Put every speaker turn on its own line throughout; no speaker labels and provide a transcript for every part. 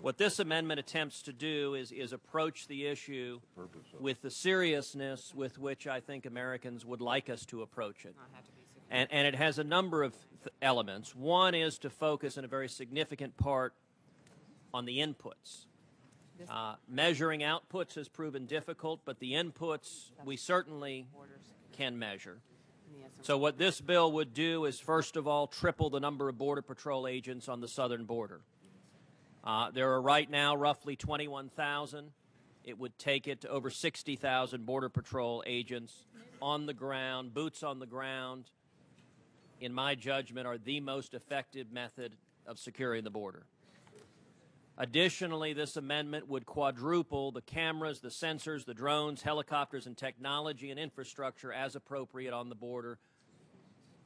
What this amendment attempts to do is approach the issue with the seriousness with which I think Americans would like us to approach it. And it has a number of elements. One is to focus in a very significant part on the inputs. Measuring outputs has proven difficult, but the inputs we certainly can measure. So what this bill would do is, first of all, triple the number of Border Patrol agents on the southern border. There are right now roughly 21,000. It would take it to over 60,000 Border Patrol agents on the ground, boots on the ground, in my judgment, are the most effective method of securing the border. Additionally, this amendment would quadruple the cameras, the sensors, the drones, helicopters, and technology and infrastructure as appropriate on the border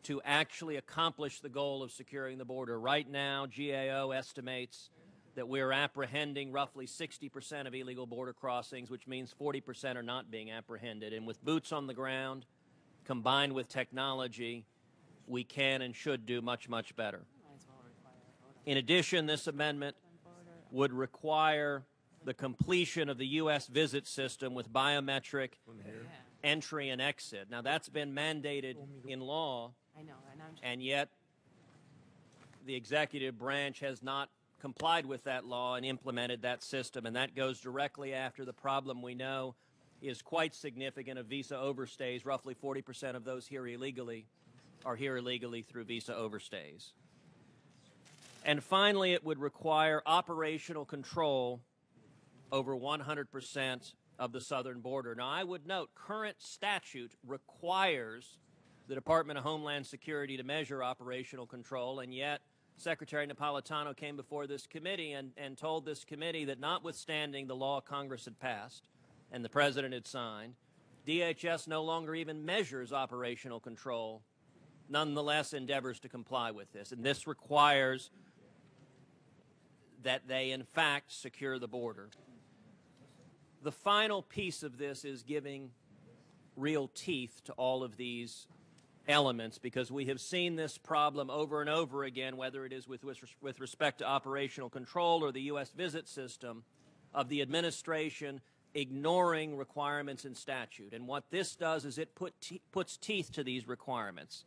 to actually accomplish the goal of securing the border. Right now, GAO estimates that we're apprehending roughly 60% of illegal border crossings, which means 40% are not being apprehended. And with boots on the ground, combined with technology, we can and should do much, much better. In addition, this amendment would require the completion of the U.S. visit system with biometric entry and exit. Now, that's been mandated in law, and yet the executive branch has not complied with that law and implemented that system, and that goes directly after the problem we know is quite significant of visa overstays. Roughly 40% of those here illegally are here illegally through visa overstays. And finally, it would require operational control over 100% of the southern border. Now, I would note current statute requires the Department of Homeland Security to measure operational control, and yet Secretary Napolitano came before this committee and told this committee that notwithstanding the law Congress had passed and the President had signed, DHS no longer even measures operational control, nonetheless endeavors to comply with this. And this requires that they, in fact, secure the border. The final piece of this is giving real teeth to all of these elements, because we have seen this problem over and over again, whether it is with respect to operational control or the U.S. visit system, of the administration ignoring requirements in statute. And what this does is it puts teeth to these requirements.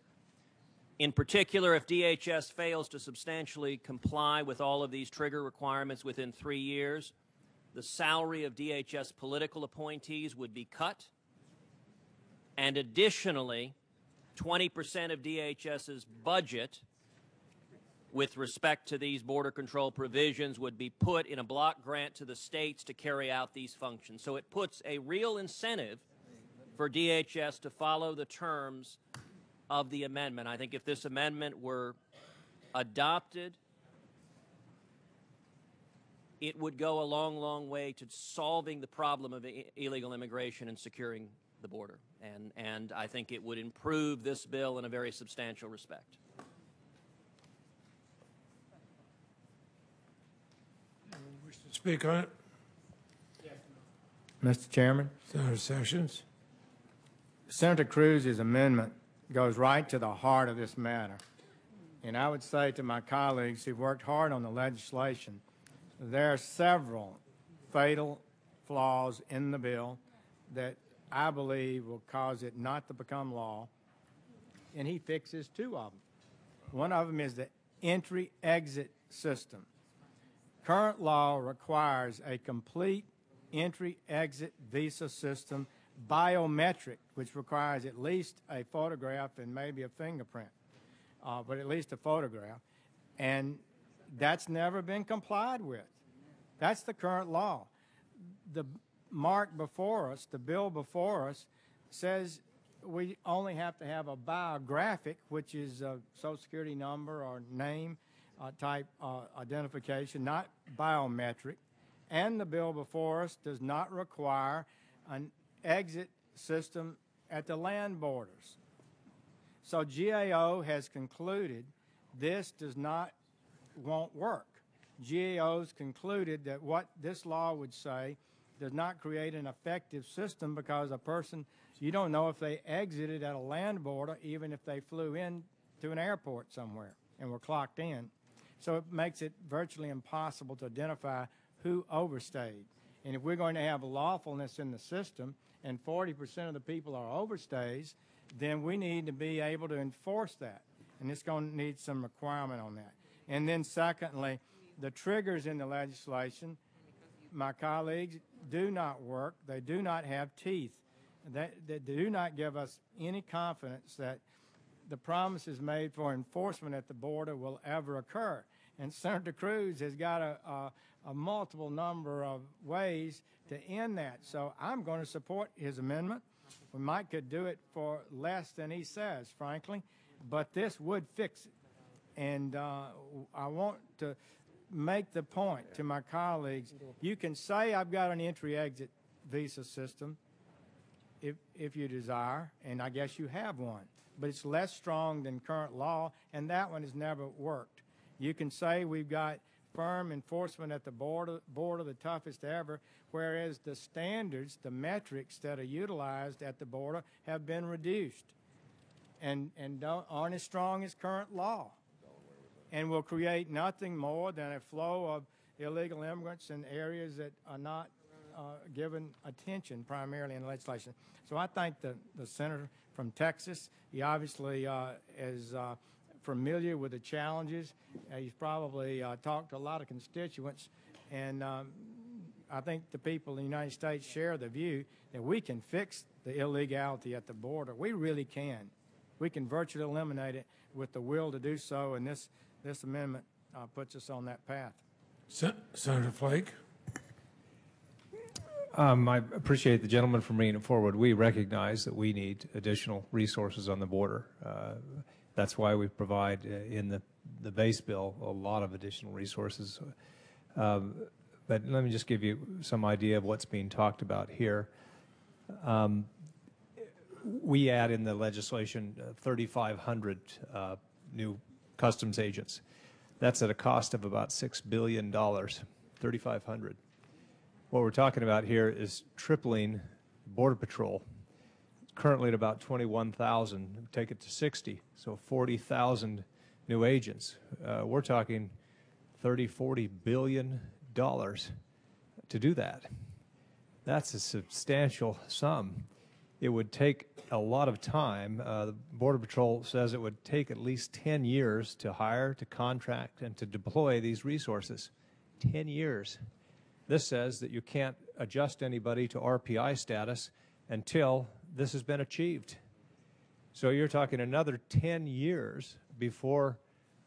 In particular, if DHS fails to substantially comply with all of these trigger requirements within 3 years, the salary of DHS political appointees would be cut, and additionally, 20% of DHS's budget with respect to these border control provisions would be put in a block grant to the states to carry out these functions. So it puts a real incentive for DHS to follow the terms of the amendment. I think if this amendment were adopted, it would go a long, long way to solving the problem of illegal immigration and securing the border. And I think it would improve this bill in a very substantial respect.
Anyone wish to speak on it?
Mr. Chairman,
Senator Sessions.
Senator Cruz's amendment goes right to the heart of this matter. And I would say to my colleagues who've worked hard on the legislation, there are several fatal flaws in the bill that I believe will cause it not to become law, and he fixes two of them. One of them is the entry-exit system. Current law requires a complete entry-exit visa system, biometric, which requires at least a photograph and maybe a fingerprint, but at least a photograph, and that's never been complied with. That's the current law. The mark before us, the bill before us, says we only have to have a biographic, which is a Social Security number or name type identification, not biometric. And the bill before us does not require an exit system at the land borders. So GAO has concluded this won't work. GAO's concluded that what this law would say does not create an effective system, because a person, you don't know if they exited at a land border, even if they flew in to an airport somewhere and were clocked in. So it makes it virtually impossible to identify who overstayed. And if we're going to have lawfulness in the system and 40% of the people are overstays, then we need to be able to enforce that. And it's going to need some requirement on that. And then secondly, the triggers in the legislation, my colleagues, do not work. They do not have teeth. They do not give us any confidence that the promises made for enforcement at the border will ever occur. And Senator Cruz has got a multiple number of ways to end that. So I'm going to support his amendment. We might could do it for less than he says, frankly, but this would fix it. And I want to make the point to my colleagues, you can say I've got an entry-exit visa system if you desire, and I guess you have one, but it's less strong than current law, and that one has never worked. You can say we've got firm enforcement at the border, the toughest ever, whereas the standards, the metrics that are utilized at the border have been reduced and aren't as strong as current law, and will create nothing more than a flow of illegal immigrants in areas that are not given attention primarily in legislation. So I thank the senator from Texas. He obviously is familiar with the challenges. He's probably talked to a lot of constituents, and I think the people in the United States share the view that we can fix the illegality at the border. We really can. We can virtually eliminate it with the will to do so, and this amendment puts us on that path.
Senator Flake.
I appreciate the gentleman from bringing it forward. We recognize that we need additional resources on the border. That's why we provide in the base bill a lot of additional resources. But let me just give you some idea of what's being talked about here. We add in the legislation 3,500 new customs agents. That's at a cost of about $6 billion, 3,500. What we're talking about here is tripling Border Patrol. Currently at about 21,000, take it to 60, so 40,000 new agents. We're talking $30–40 billion to do that. That's a substantial sum. It would take a lot of time. The Border Patrol says it would take at least 10 years to hire, to contract, and to deploy these resources. 10 years. This says that you can't adjust anybody to RPI status until this has been achieved. So you're talking another 10 years before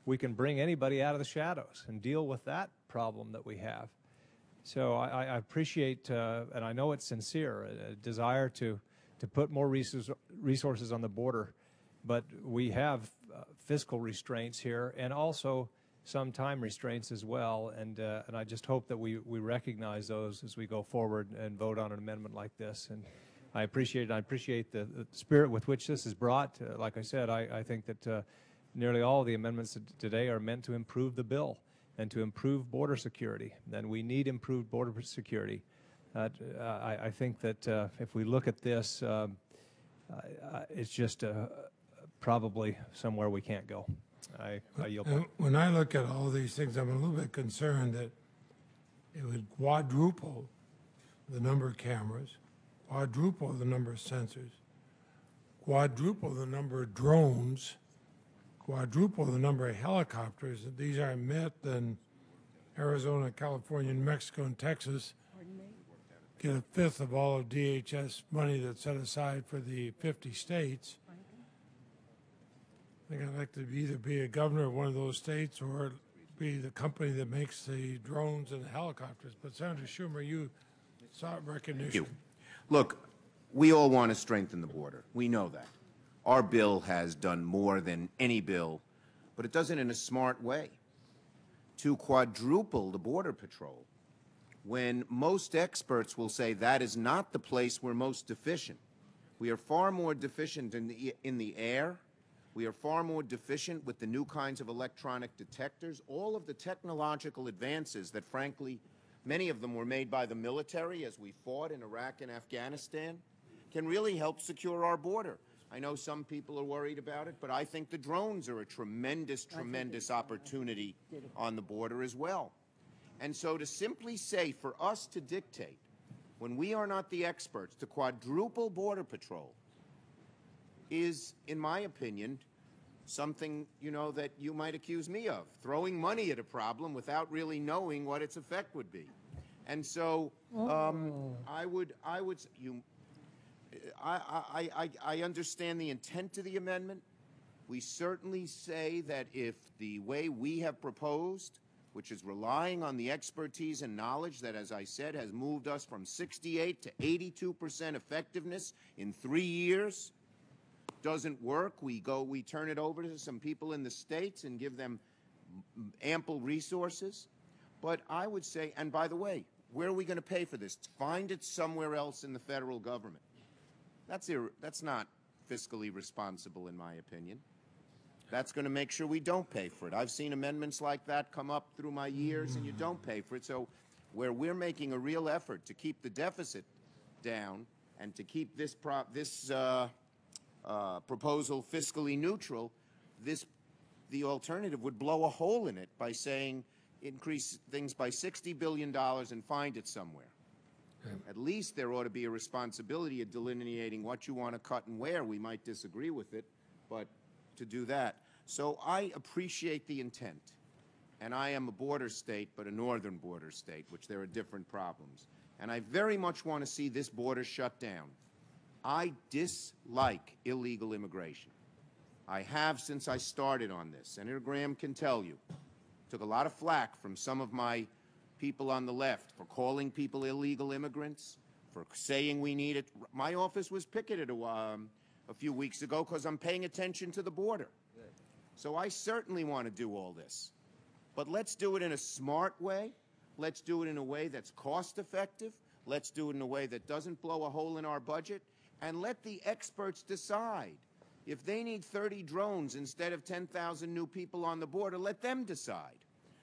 we can bring anybody out of the shadows and deal with that problem that we have. So I appreciate, and I know it's sincere, a desire to put more resources on the border, but we have fiscal restraints here and also some time restraints as well, and I just hope that we recognize those as we go forward and vote on an amendment like this. And I appreciate it. I appreciate the spirit with which this is brought. Like I said, I think that nearly all of the amendments today are meant to improve the bill and to improve border security. And we need improved border security. I think that if we look at this, it's just probably somewhere we can't go. I yield.
When I look at all these things, I'm a little bit concerned that it would quadruple the number of cameras, quadruple the number of sensors, quadruple the number of drones, quadruple the number of helicopters. These are met in Arizona, California, New Mexico, and Texas. Get a fifth of all of DHS money that's set aside for the 50 states. I think I'd like to either be a governor of one of those states or be the company that makes the drones and the helicopters. But Senator Schumer, you sought recognition.
Look, we all want to strengthen the border. We know that. Our bill has done more than any bill, but it does it in a smart way. To quadruple the Border Patrol, when most experts will say that is not the place we're most deficient. We are far more deficient in the air. We are far more deficient with the new kinds of electronic detectors. All of the technological advances that, frankly, many of them were made by the military as we fought in Iraq and Afghanistan, can really help secure our border. I know some people are worried about it, but I think the drones are a tremendous, tremendous opportunity on the border as well. And so to simply say for us to dictate, when we are not the experts, to quadruple Border Patrol is, in my opinion, something, you know, that you might accuse me of, throwing money at a problem without really knowing what its effect would be. And so I understand the intent of the amendment. We certainly say that if the way we have proposed, which is relying on the expertise and knowledge that, as I said, has moved us from 68 to 82% effectiveness in 3 years, doesn't work, we turn it over to some people in the states and give them ample resources. But I would say, and by the way, where are we going to pay for this? Find it somewhere else in the federal government. That's not fiscally responsible, in my opinion. That's going to make sure we don't pay for it. I've seen amendments like that come up through my years, and you don't pay for it. So where we're making a real effort to keep the deficit down and to keep this proposal fiscally neutral, the alternative would blow a hole in it by saying increase things by $60 billion and find it somewhere. At least there ought to be a responsibility of delineating what you want to cut and where. We might disagree with it, but to do that. So I appreciate the intent, and I am a border state, but a northern border state, which there are different problems. And I very much want to see this border shut down. I dislike illegal immigration. I have since I started on this. Senator Graham can tell you. Took a lot of flack from some of my people on the left for calling people illegal immigrants, for saying we need it. My office was picketed a few weeks ago because I'm paying attention to the border. So I certainly want to do all this. But let's do it in a smart way. Let's do it in a way that's cost effective. Let's do it in a way that doesn't blow a hole in our budget. And let the experts decide. If they need 30 drones instead of 10,000 new people on the border, let them decide.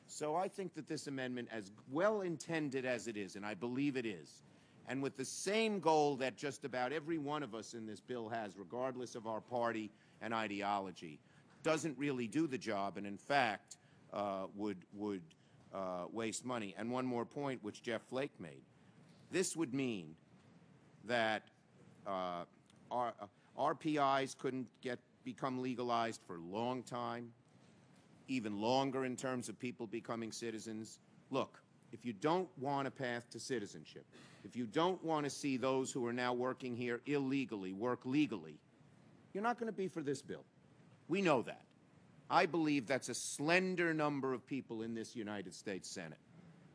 So I think that this amendment, as well intended as it is, and I believe it is, and with the same goal that just about every one of us in this bill has, regardless of our party and ideology, doesn't really do the job, and in fact would waste money. And one more point, which Jeff Flake made. This would mean that RPIs couldn't become legalized for a long time, even longer in terms of people becoming citizens. Look, if you don't want a path to citizenship, if you don't want to see those who are now working here illegally work legally, you're not going to be for this bill. We know that. I believe that's a slender number of people in this United States Senate.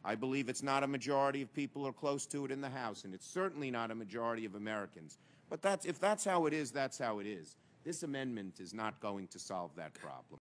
I believe it's not a majority of people or close to it in the House, and it's certainly not a majority of Americans. But if that's how it is, that's how it is. This amendment is not going to solve that problem.